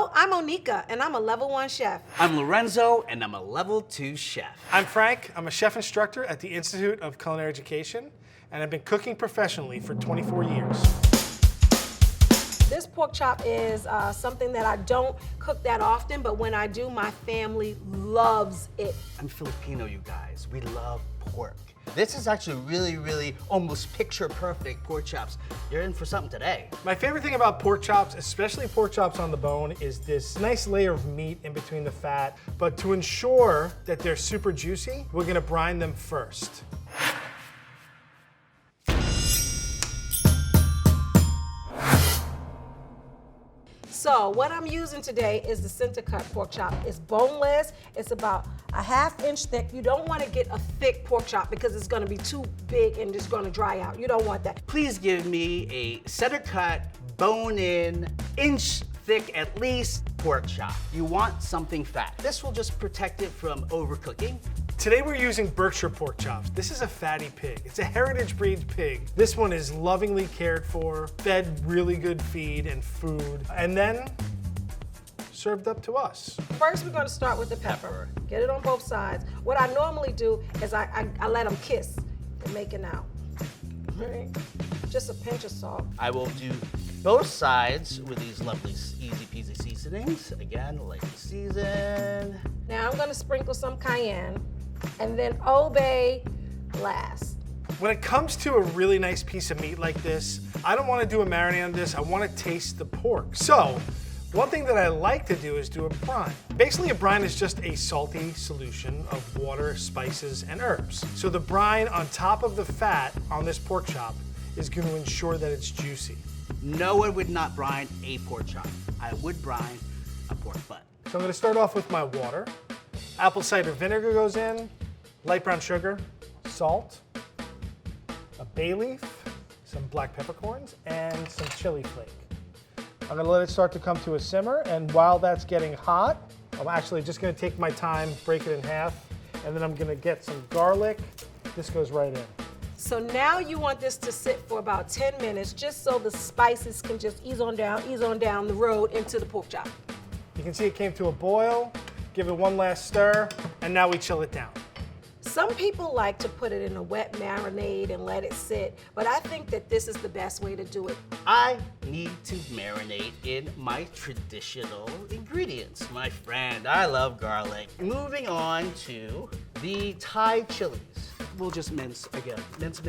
Hello, I'm Onika, and I'm a level 1 chef. I'm Lorenzo, and I'm a level 2 chef. I'm Frank. I'm a chef instructor at the Institute of Culinary Education, and I've been cooking professionally for 24 years. This pork chop is something that I don't cook that often, but when I do, my family loves it. I'm Filipino, you guys. We love pork. This is actually really almost picture perfect pork chops. You're in for something today. My favorite thing about pork chops, especially pork chops on the bone, is this nice layer of meat in between the fat. But to ensure that they're super juicy, we're gonna brine them first. So what I'm using today is the center cut pork chop. It's boneless, it's about a 1/2 inch thick. You don't wanna get a thick pork chop because it's gonna be too big and it's gonna dry out. You don't want that. Please give me a center cut, bone-in, inch thick at least pork chop. You want something fat. This will just protect it from overcooking. Today we're using Berkshire pork chops. This is a fatty pig. It's a heritage breed pig. This one is lovingly cared for, fed really good feed and food, and then served up to us. First, we're gonna start with the pepper. Get it on both sides. What I normally do is I let them kiss and make it out. Right? Just a pinch of salt. I will do both sides with these lovely easy peasy seasonings. Again, lightly seasoned. Now I'm gonna sprinkle some cayenne and then obey last. When it comes to a really nice piece of meat like this, I don't want to do a marinade on this. I want to taste the pork. So, one thing that I like to do is do a brine. Basically, a brine is just a salty solution of water, spices, and herbs. So the brine on top of the fat on this pork chop is going to ensure that it's juicy. No one would not brine a pork chop. I would brine a pork butt. So I'm going to start off with my water. Apple cider vinegar goes in, light brown sugar, salt, a bay leaf, some black peppercorns, and some chili flake. I'm gonna let it start to come to a simmer, and while that's getting hot, I'm actually just gonna take my time, break it in half, and then I'm gonna get some garlic. This goes right in. So now you want this to sit for about 10 minutes just so the spices can just ease on down the road into the pork chop. You can see it came to a boil, give it one last stir, and now we chill it down. Some people like to put it in a wet marinade and let it sit, but I think that this is the best way to do it. I need to marinate in my traditional ingredients. My friend, I love garlic. Moving on to the Thai chilies. We'll just mince again. Mince.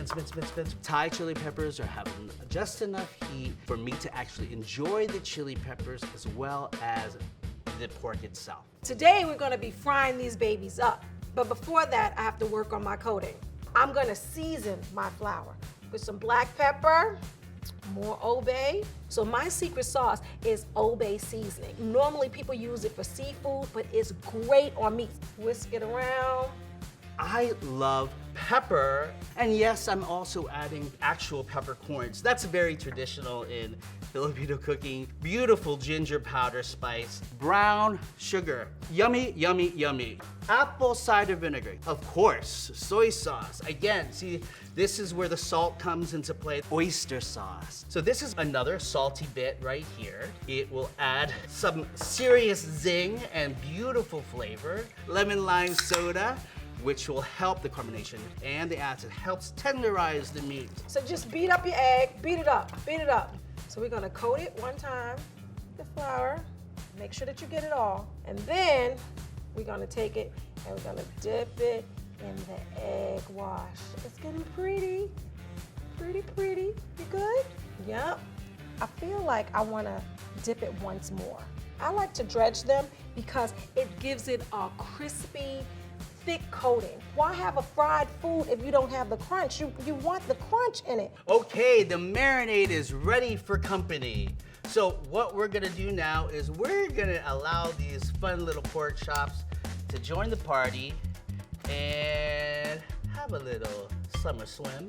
Thai chili peppers are having just enough heat for me to actually enjoy the chili peppers as well as the pork itself. Today we're gonna be frying these babies up. But before that, I have to work on my coating. I'm gonna season my flour with some black pepper, more obey. So my secret sauce is obey seasoning. Normally people use it for seafood, but it's great on meat. Whisk it around. I love pepper, and yes, I'm also adding actual peppercorns. That's very traditional in Filipino cooking. Beautiful ginger powder spice, brown sugar. Yummy, yummy, yummy. Apple cider vinegar, of course, soy sauce. Again, see, this is where the salt comes into play. Oyster sauce. So this is another salty bit right here. It will add some serious zing and beautiful flavor. Lemon lime soda, which will help the carbonation, and the acid helps tenderize the meat. So just beat up your egg, beat it up. So we're gonna coat it one time with the flour. Make sure that you get it all. And then we're gonna take it and we're gonna dip it in the egg wash. It's getting pretty. You good? Yep. I feel like I wanna dip it once more. I like to dredge them because it gives it a crispy, thick coating. Why have a fried food if you don't have the crunch? You want the crunch in it. Okay, the marinade is ready for company. So what we're gonna do now is we're gonna allow these fun little pork chops to join the party and have a little summer swim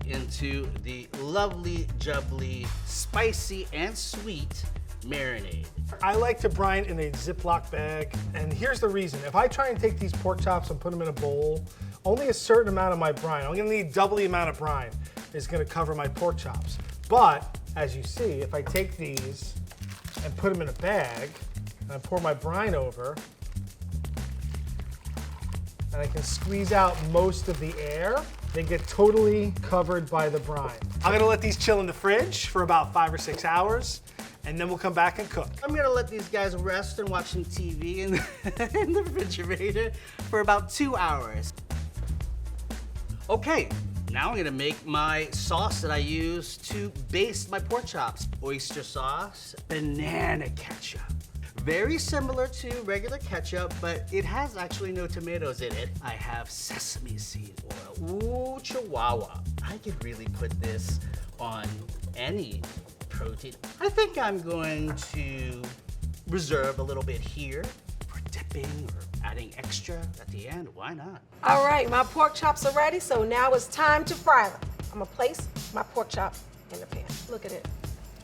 into the lovely, jubbly, spicy, and sweet marinade. I like to brine in a Ziploc bag, and here's the reason. If I try and take these pork chops and put them in a bowl, only a certain amount of my brine, I'm gonna need double the amount of brine, is gonna cover my pork chops. But, as you see, if I take these and put them in a bag, And I pour my brine over. And I can squeeze out most of the air. They get totally covered by the brine. I'm gonna let these chill in the fridge for about 5 or 6 hours, and then we'll come back and cook. I'm gonna let these guys rest and watch some TV in the refrigerator for about 2 hours. Okay, now I'm gonna make my sauce that I use to baste my pork chops. Oyster sauce, banana ketchup. Very similar to regular ketchup, but it has actually no tomatoes in it. I have sesame seed oil. Ooh, chihuahua. I could really put this on any protein. I think I'm going to reserve a little bit here for dipping or adding extra at the end. Why not? All right, my pork chops are ready, so now it's time to fry them. I'm gonna place my pork chop in the pan. Look at it.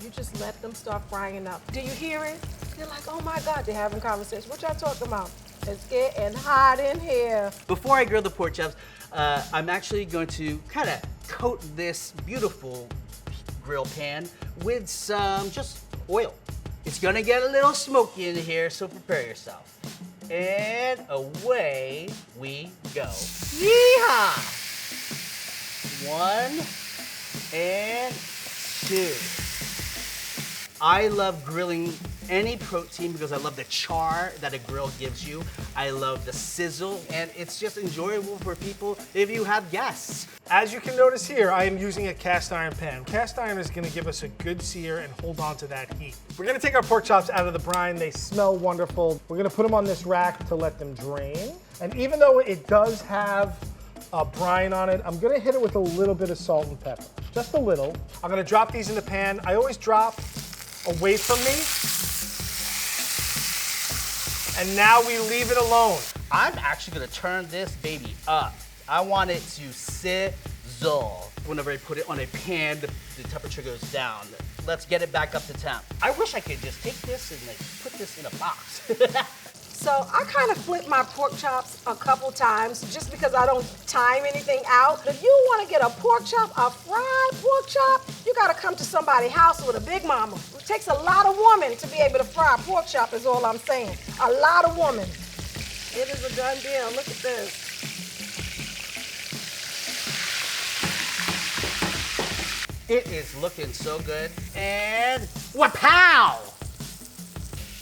You just let them start frying up. Do you hear it? They're like, oh my God, they're having conversations. What y'all talking about? It's getting hot in here. Before I grill the pork chops, I'm actually going to kind of coat this beautiful grill pan with some just oil. It's gonna get a little smoky in here, so prepare yourself. And away we go. Yeehaw! 1 and 2. I love grilling any protein because I love the char that a grill gives you. I love the sizzle, and it's just enjoyable for people if you have guests. As you can notice here, I am using a cast iron pan. Cast iron is gonna give us a good sear and hold on to that heat. We're gonna take our pork chops out of the brine. They smell wonderful. We're gonna put them on this rack to let them drain. And even though it does have a brine on it, I'm gonna hit it with a little bit of salt and pepper. Just a little. I'm gonna drop these in the pan. I always drop away from me. And now we leave it alone. I'm actually gonna turn this baby up. I want it to sizzle. Whenever I put it on a pan, the temperature goes down. Let's get it back up to temp. I wish I could just take this and like put this in a box. So I kind of flip my pork chops a couple times just because I don't time anything out. If you want to get a pork chop, a fried pork chop, you got to come to somebody's house with a big mama. It takes a lot of women to be able to fry a pork chop is all I'm saying. A lot of women. It is a done deal. Look at this. It is looking so good. And wapow!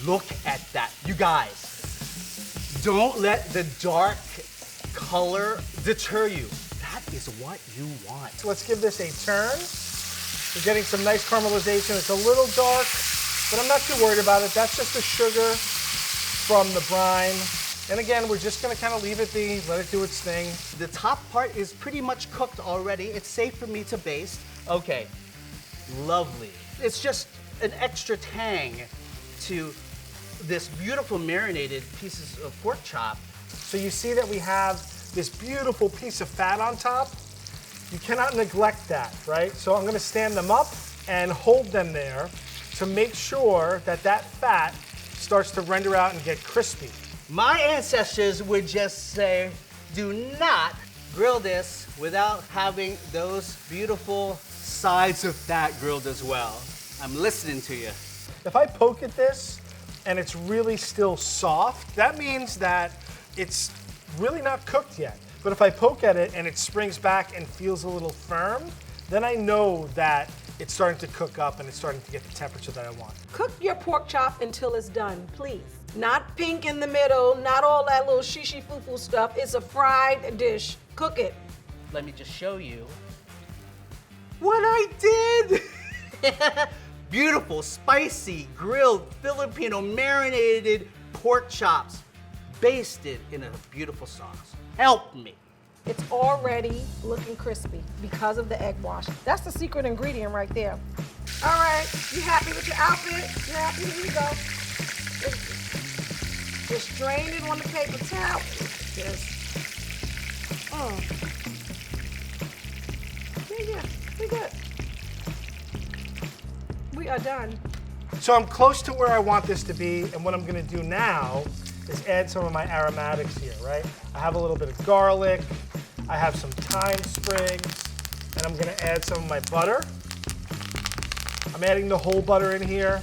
Look at that, you guys. Don't let the dark color deter you. That is what you want. So let's give this a turn. We're getting some nice caramelization. It's a little dark, but I'm not too worried about it. That's just the sugar from the brine. And again, we're just gonna kind of leave it be, let it do its thing. The top part is pretty much cooked already. It's safe for me to baste. Okay, lovely. It's just an extra tang to this beautiful marinated pieces of pork chop. So you see that we have this beautiful piece of fat on top. You cannot neglect that, right? So I'm gonna stand them up and hold them there to make sure that that fat starts to render out and get crispy. My ancestors would just say, do not grill this without having those beautiful sides of fat grilled as well. I'm listening to you. If I poke at this and it's really still soft, that means that it's really not cooked yet. But if I poke at it and it springs back and feels a little firm, then I know that it's starting to cook up and it's starting to get the temperature that I want. Cook your pork chop until it's done, please. Not pink in the middle, not all that little shishi foo-foo stuff. It's a fried dish. Cook it. Let me just show you what I did. Beautiful, spicy, grilled, Filipino marinated pork chops, basted in a beautiful sauce. Help me. It's already looking crispy because of the egg wash. That's the secret ingredient right there. All right, you happy with your outfit? You happy? Here you go. Just drain it on the paper towel. Just, yeah, we good. We are done. So I'm close to where I want this to be, and what I'm gonna do now is add some of my aromatics here, right? I have a little bit of garlic, I have some thyme sprigs, and I'm gonna add some of my butter. I'm adding the whole butter in here,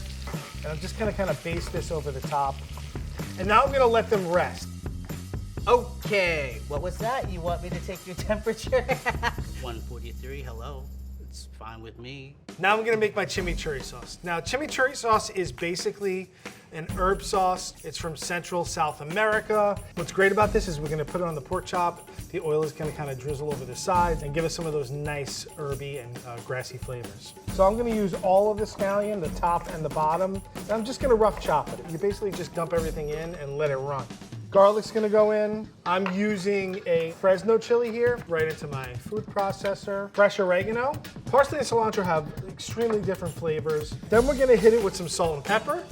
and I'm just gonna kind of baste this over the top. And now I'm gonna let them rest. Okay, what was that? You want me to take your temperature? 143, hello. It's fine with me. Now I'm gonna make my chimichurri sauce. Now, chimichurri sauce is basically an herb sauce. It's from Central South America. What's great about this is we're gonna put it on the pork chop. The oil is gonna kind of drizzle over the sides and give us some of those nice herby and grassy flavors. So I'm gonna use all of the scallion, the top and the bottom. And I'm just gonna rough chop it. You basically just dump everything in and let it run. Garlic's gonna go in. I'm using a Fresno chili here, right into my food processor. Fresh oregano. Parsley and cilantro have extremely different flavors. Then we're gonna hit it with some salt and pepper,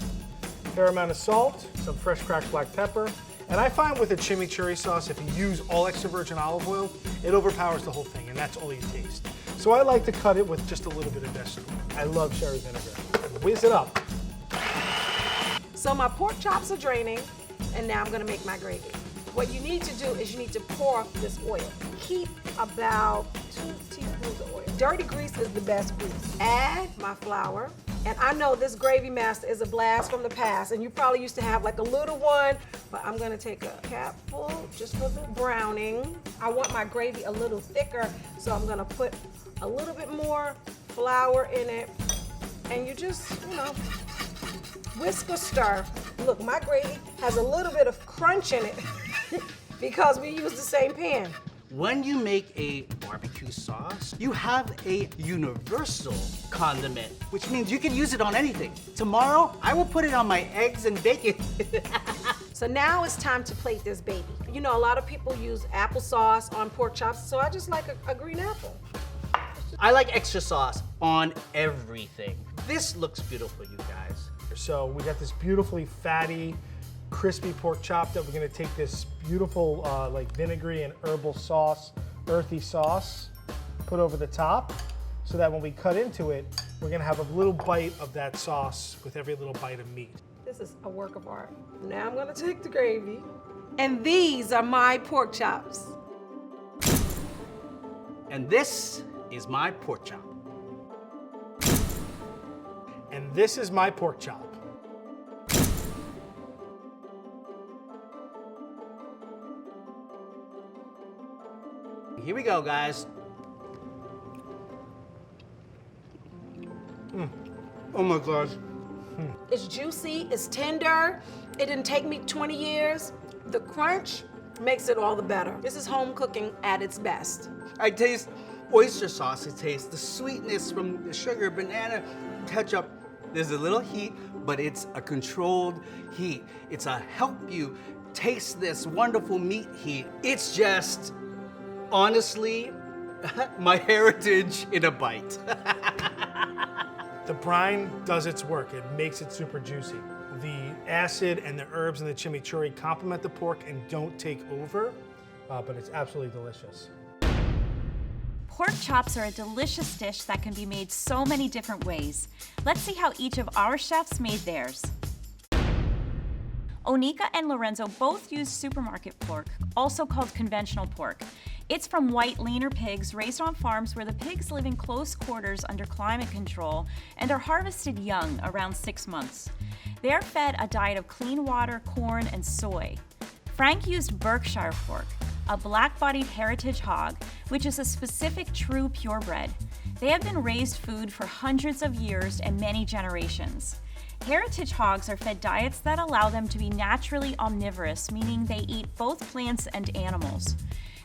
fair amount of salt, some fresh cracked black pepper. And I find with a chimichurri sauce, if you use all extra virgin olive oil, it overpowers the whole thing, and that's all you taste. So I like to cut it with just a little bit of vegetable. I love sherry vinegar. Whiz it up. So my pork chops are draining, and now I'm gonna make my gravy. What you need to do is you need to pour this oil. Keep about 2 teaspoons of oil. Dirty grease is the best grease. Add my flour. And I know this gravy master is a blast from the past, and you probably used to have like a little one, but I'm gonna take a capful just for the browning. I want my gravy a little thicker, so I'm gonna put a little bit more flour in it. And you just, whisk or stir. Look, my gravy has a little bit of crunch in it because we use the same pan. When you make a barbecue sauce, you have a universal condiment, which means you can use it on anything. Tomorrow, I will put it on my eggs and bacon. So now it's time to plate this baby. You know, a lot of people use applesauce on pork chops, so I just like a green apple. I like extra sauce on everything. This looks beautiful, you guys. So we got this beautifully fatty, crispy pork chop that we're gonna take this beautiful like vinegary and herbal sauce, earthy sauce, put over the top so that when we cut into it, we're gonna have a little bite of that sauce with every little bite of meat. This is a work of art. Now I'm gonna take the gravy, and these are my pork chops. And this is my pork chop. And this is my pork chop. Here we go, guys. Oh my gosh. It's juicy, it's tender. It didn't take me 20 years. The crunch makes it all the better. This is home cooking at its best. I taste oyster sauce. I taste the sweetness from the sugar, banana, ketchup. There's a little heat, but it's a controlled heat. It's a help you taste this wonderful meat heat. It's just, honestly, my heritage in a bite. The brine does its work. It makes it super juicy. The acid and the herbs and the chimichurri complement the pork and don't take over, but it's absolutely delicious. Pork chops are a delicious dish that can be made so many different ways. Let's see how each of our chefs made theirs. Onika and Lorenzo both use supermarket pork, also called conventional pork. It's from white, leaner pigs raised on farms where the pigs live in close quarters under climate control and are harvested young, around 6 months. They are fed a diet of clean water, corn, and soy. Frank used Berkshire pork, a black-bodied heritage hog, which is a specific true purebred. They have been raised food for hundreds of years and many generations. Heritage hogs are fed diets that allow them to be naturally omnivorous, meaning they eat both plants and animals.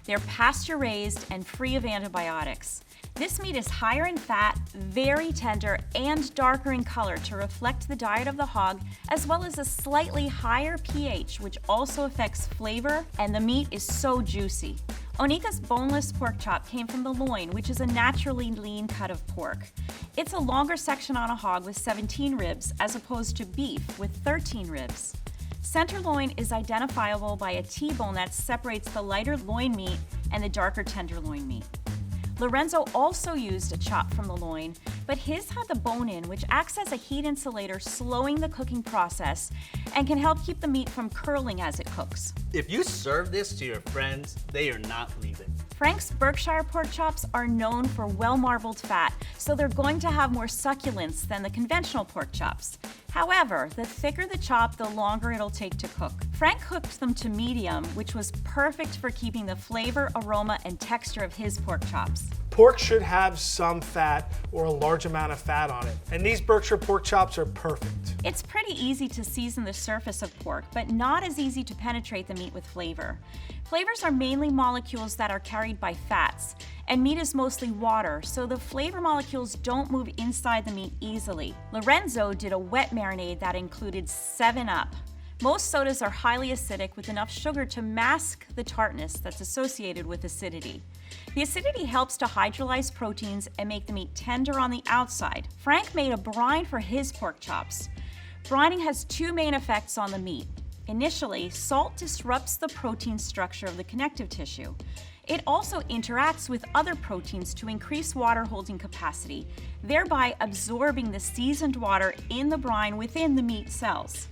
They're pasture-raised and free of antibiotics. This meat is higher in fat, very tender, and darker in color to reflect the diet of the hog, as well as a slightly higher pH, which also affects flavor, and the meat is so juicy. Onika's boneless pork chop came from the loin, which is a naturally lean cut of pork. It's a longer section on a hog with 17 ribs, as opposed to beef with 13 ribs. Center loin is identifiable by a T-bone that separates the lighter loin meat and the darker tenderloin meat. Lorenzo also used a chop from the loin, but his had the bone in, which acts as a heat insulator, slowing the cooking process and can help keep the meat from curling as it cooks. If you serve this to your friends, they are not leaving. Frank's Berkshire pork chops are known for well-marbled fat, so they're going to have more succulence than the conventional pork chops. However, the thicker the chop, the longer it'll take to cook. Frank cooked them to medium, which was perfect for keeping the flavor, aroma, and texture of his pork chops. Pork should have some fat or a large amount of fat on it, and these Berkshire pork chops are perfect. It's pretty easy to season the surface of pork, but not as easy to penetrate the meat with flavor. Flavors are mainly molecules that are carried by fats, and meat is mostly water, so the flavor molecules don't move inside the meat easily. Lorenzo did a wet marinade that included 7-Up. Most sodas are highly acidic with enough sugar to mask the tartness that's associated with acidity. The acidity helps to hydrolyze proteins and make the meat tender on the outside. Frank made a brine for his pork chops. Brining has two main effects on the meat. Initially, salt disrupts the protein structure of the connective tissue. It also interacts with other proteins to increase water holding capacity, thereby absorbing the seasoned water in the brine within the meat cells.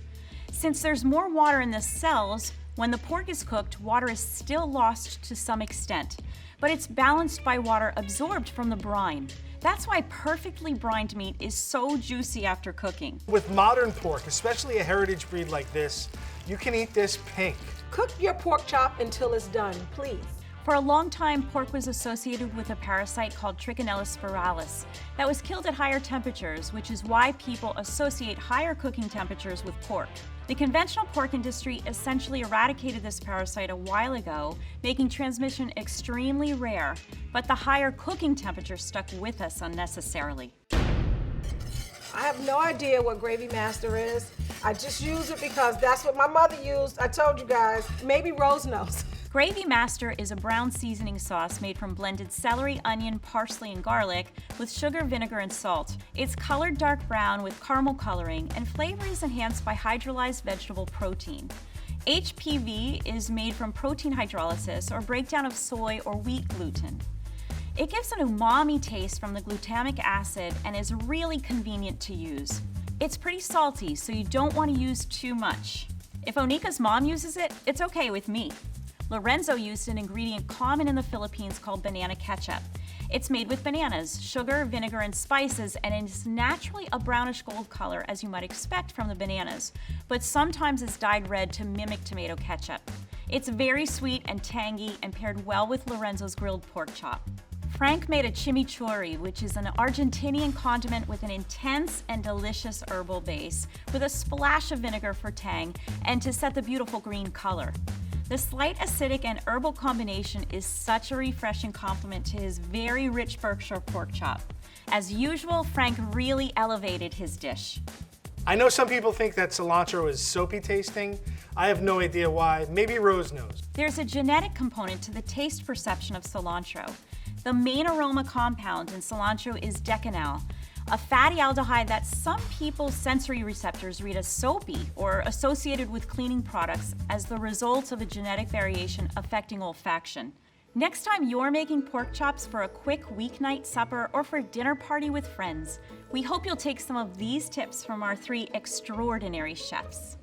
Since there's more water in the cells, when the pork is cooked, water is still lost to some extent, but it's balanced by water absorbed from the brine. That's why perfectly brined meat is so juicy after cooking. With modern pork, especially a heritage breed like this, you can eat this pink. Cook your pork chop until it's done, please. For a long time, pork was associated with a parasite called Trichinella spiralis that was killed at higher temperatures, which is why people associate higher cooking temperatures with pork. The conventional pork industry essentially eradicated this parasite a while ago, making transmission extremely rare, but the higher cooking temperature stuck with us unnecessarily. I have no idea what Gravy Master is. I just use it because that's what my mother used. I told you guys, maybe Rose knows. Gravy Master is a brown seasoning sauce made from blended celery, onion, parsley, and garlic with sugar, vinegar, and salt. It's colored dark brown with caramel coloring, and flavor is enhanced by hydrolyzed vegetable protein. HPV is made from protein hydrolysis or breakdown of soy or wheat gluten. It gives an umami taste from the glutamic acid and is really convenient to use. It's pretty salty, so you don't want to use too much. If Onika's mom uses it, it's okay with me. Lorenzo used an ingredient common in the Philippines called banana ketchup. It's made with bananas, sugar, vinegar, and spices, and it's naturally a brownish gold color, as you might expect from the bananas, but sometimes is dyed red to mimic tomato ketchup. It's very sweet and tangy and paired well with Lorenzo's grilled pork chop. Frank made a chimichurri, which is an Argentinian condiment with an intense and delicious herbal base, with a splash of vinegar for tang and to set the beautiful green color. The slight acidic and herbal combination is such a refreshing complement to his very rich Berkshire pork chop. As usual, Frank really elevated his dish. I know some people think that cilantro is soapy tasting. I have no idea why. Maybe Rose knows. There's a genetic component to the taste perception of cilantro. The main aroma compound in cilantro is decanal, a fatty aldehyde that some people's sensory receptors read as soapy or associated with cleaning products as the result of a genetic variation affecting olfaction. Next time you're making pork chops for a quick weeknight supper or for a dinner party with friends, we hope you'll take some of these tips from our 3 extraordinary chefs.